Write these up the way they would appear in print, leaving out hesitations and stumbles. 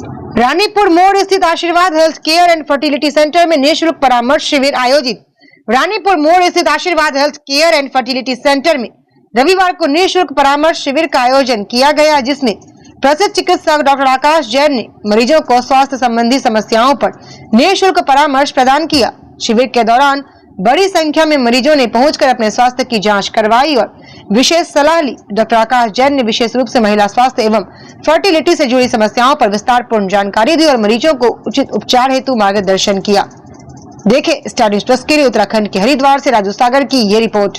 रानीपुर मोड़ स्थित आशीर्वाद health care and fertility centre में निःशुल्क परामर्श शिविर आयोजित। रानीपुर मोड़ स्थित आशीर्वाद health care and fertility centre में रविवार को निःशुल्क परामर्श शिविर का आयोजन किया गया, जिसमें प्रसिद्ध चिकित्सक डॉक्टर आकाश जैन ने मरीजों को स्वास्थ्य संबंधी समस्याओं पर निःशुल्क परामर्श प्रदान किया। शिविर के दौरान बड़ी संख्या में मरीजों ने पहुंचकर अपने स्वास्थ्य की जांच करवाई और विशेष सलाह ली। डॉक्टर आकाश जैन ने विशेष रूप से महिला स्वास्थ्य एवं फर्टिलिटी से जुड़ी समस्याओं पर विस्तारपूर्ण जानकारी दी और मरीजों को उचित उपचार हेतु मार्गदर्शन किया। देखें स्टार न्यूज़ प्लस के लिए उत्तराखंड के हरिद्वार से राजू सागर की ये रिपोर्ट।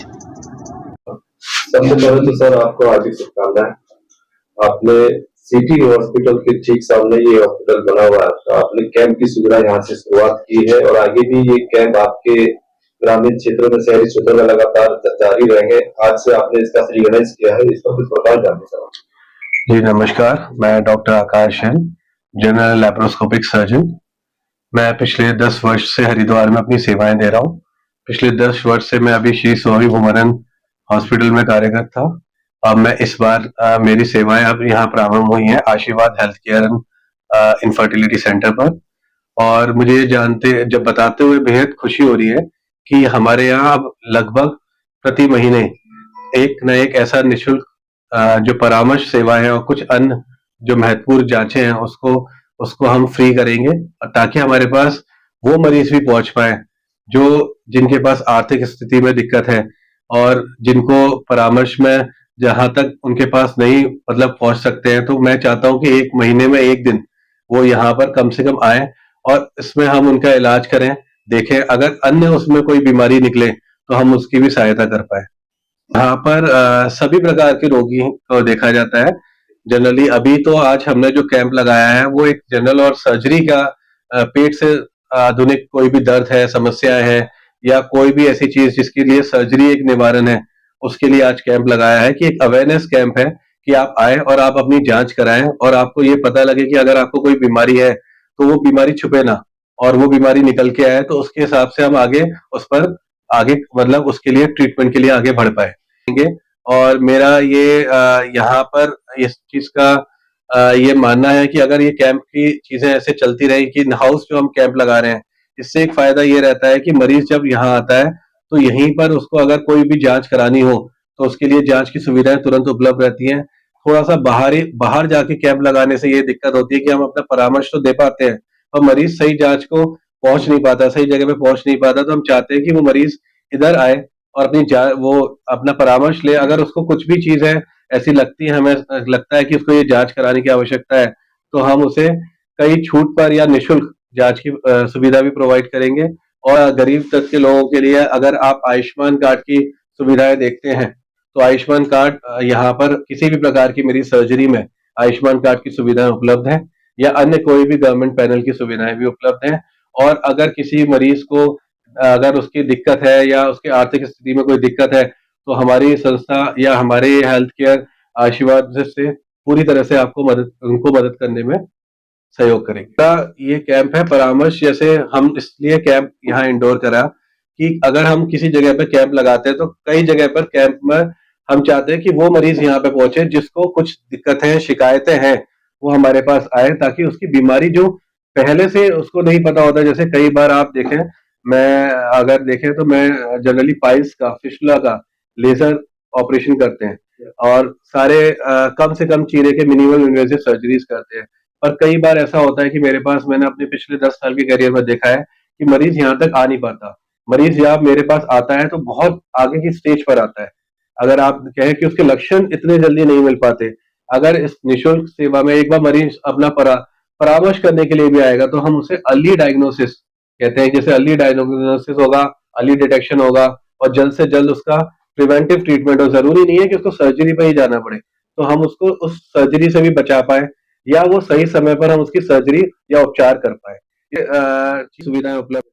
सबसे पहले तो सर आपको हार्दिक शुभकामनाएं। आपने सिटी हॉस्पिटल के ठीक सामने ये हॉस्पिटल बना हुआ है, तो आपने कैंप की सुविधा यहाँ से शुरुआत की है और आगे भी ये कैंप आपके ग्रामीण क्षेत्रों में, शहरी क्षेत्रों में लगातार जारी रहेंगे। आज से आपने इसका श्रीगणेश किया है, इस पर कुछ प्रकार जानना चाहूँगा। जी नमस्कार, मैं डॉक्टर आकाश जैन, जनरल लैप्रोस्कोपिक सर्जन। मैं पिछले 10 वर्ष से हरिद्वार में अपनी सेवाएं दे रहा हूँ। पिछले 10 वर्ष से मैं अभी श्री स्वामी भूमरन हॉस्पिटल में कार्यरत था। अब मैं इस बार मेरी सेवाएं अब यहाँ प्रारंभ हुई हैं आशीर्वाद health care and infertility centre पर। और मुझे जब बताते हुए बेहद खुशी हो रही है कि हमारे यहाँ अब लगभग प्रति महीने एक न एक ऐसा निःशुल्क जो परामर्श सेवा है और कुछ अन्य जो महत्वपूर्ण जांचें हैं उसको हम फ्री करेंगे, ताकि हमारे पास वो मरीज भी पहुंच पाए जो जिनके पास आर्थिक स्थिति में दिक्कत है और जिनको परामर्श में जहां तक उनके पास नहीं पहुंच सकते हैं। तो मैं चाहता हूं कि एक महीने में एक दिन वो यहाँ पर कम से कम आए और इसमें हम उनका इलाज करें, देखें अगर अन्य उसमें कोई बीमारी निकले तो हम उसकी भी सहायता कर पाए। यहाँ पर सभी प्रकार के रोगी को देखा जाता है जनरली। अभी तो आज हमने जो कैंप लगाया है वो एक जनरल और सर्जरी का, पेट से आधुनिक कोई भी दर्द है, समस्या है या कोई भी ऐसी चीज जिसके लिए सर्जरी एक निवारण है, उसके लिए आज कैंप लगाया है कि एक अवेयरनेस कैंप है कि आप आए और आप अपनी जांच कराएं और आपको ये पता लगे कि अगर आपको कोई बीमारी है तो वो बीमारी छुपे ना और वो बीमारी निकल के आए, तो उसके हिसाब से हम आगे उस पर उसके लिए ट्रीटमेंट के लिए आगे बढ़ पाएंगे। और मेरा ये यहाँ पर इस चीज का ये मानना है कि अगर ये कैंप की चीजें ऐसे चलती रही कि इन हाउस जो हम कैंप लगा रहे हैं, इससे एक फायदा ये रहता है कि मरीज जब यहाँ आता है तो यहीं पर उसको अगर कोई भी जांच करानी हो तो उसके लिए जांच की सुविधाएं तुरंत उपलब्ध रहती हैं। थोड़ा सा बाहर जाके कैंप लगाने से ये दिक्कत होती है कि हम अपना परामर्श तो दे पाते हैं और मरीज सही जांच को पहुंच नहीं पाता, सही जगह पे पहुंच नहीं पाता। तो हम चाहते हैं कि वो मरीज इधर आए और वो अपना परामर्श ले। अगर उसको कुछ भी चीज है ऐसी लगती है, हमें लगता है कि उसको ये जांच कराने की आवश्यकता है, तो हम उसे कई छूट पर या निःशुल्क जांच की सुविधा भी प्रोवाइड करेंगे। और गरीब तक के लोगों के लिए अगर आप आयुष्मान कार्ड की सुविधाएं देखते हैं तो आयुष्मान कार्ड यहाँ पर किसी भी प्रकार की मेरी सर्जरी में आयुष्मान कार्ड की सुविधाएं उपलब्ध है या अन्य कोई भी गवर्नमेंट पैनल की सुविधाएं भी उपलब्ध हैं। और अगर किसी मरीज को अगर उसकी दिक्कत है या उसके आर्थिक स्थिति में कोई दिक्कत है तो हमारी संस्था या हमारे हेल्थ केयर आशीर्वाद से पूरी तरह से उनको मदद करने में सहयोग करेंगे। ये कैंप है परामर्श, जैसे हम इसलिए कैंप यहाँ इंडोर करा कि अगर हम किसी जगह पे कैंप लगाते हैं तो कई जगह पर कैंप में हम चाहते हैं कि वो मरीज यहाँ पे पहुंचे जिसको कुछ दिक्कत है, शिकायतें हैं, वो हमारे पास आए ताकि उसकी बीमारी जो पहले से उसको नहीं पता होता। जैसे कई बार आप देखें, अगर देखें तो मैं जनरली पाइल्स का, फिस्टुला का लेजर ऑपरेशन करते हैं और सारे कम से कम चीरे के मिनिमल इन्वेसिव सर्जरीज करते हैं। पर कई बार ऐसा होता है कि मैंने अपने पिछले 10 साल के करियर में देखा है कि मरीज यहाँ तक आ नहीं पाता। मरीज यहाँ मेरे पास आता है तो बहुत आगे की स्टेज पर आता है। अगर आप कहें कि उसके लक्षण इतने जल्दी नहीं मिल पाते, अगर इस निःशुल्क सेवा में एक बार मरीज अपना परामर्श करने के लिए भी आएगा तो हम उसे अर्ली डायग्नोसिस कहते हैं। जैसे अर्ली डायग्नोसिस होगा, अर्ली डिटेक्शन होगा और जल्द से जल्द उसका प्रिवेंटिव ट्रीटमेंट हो। जरूरी नहीं है कि उसको सर्जरी पर ही जाना पड़े, तो हम उसको उस सर्जरी से भी बचा पाए या वो सही समय पर हम उसकी सर्जरी या उपचार कर पाए। सुविधाएं उपलब्ध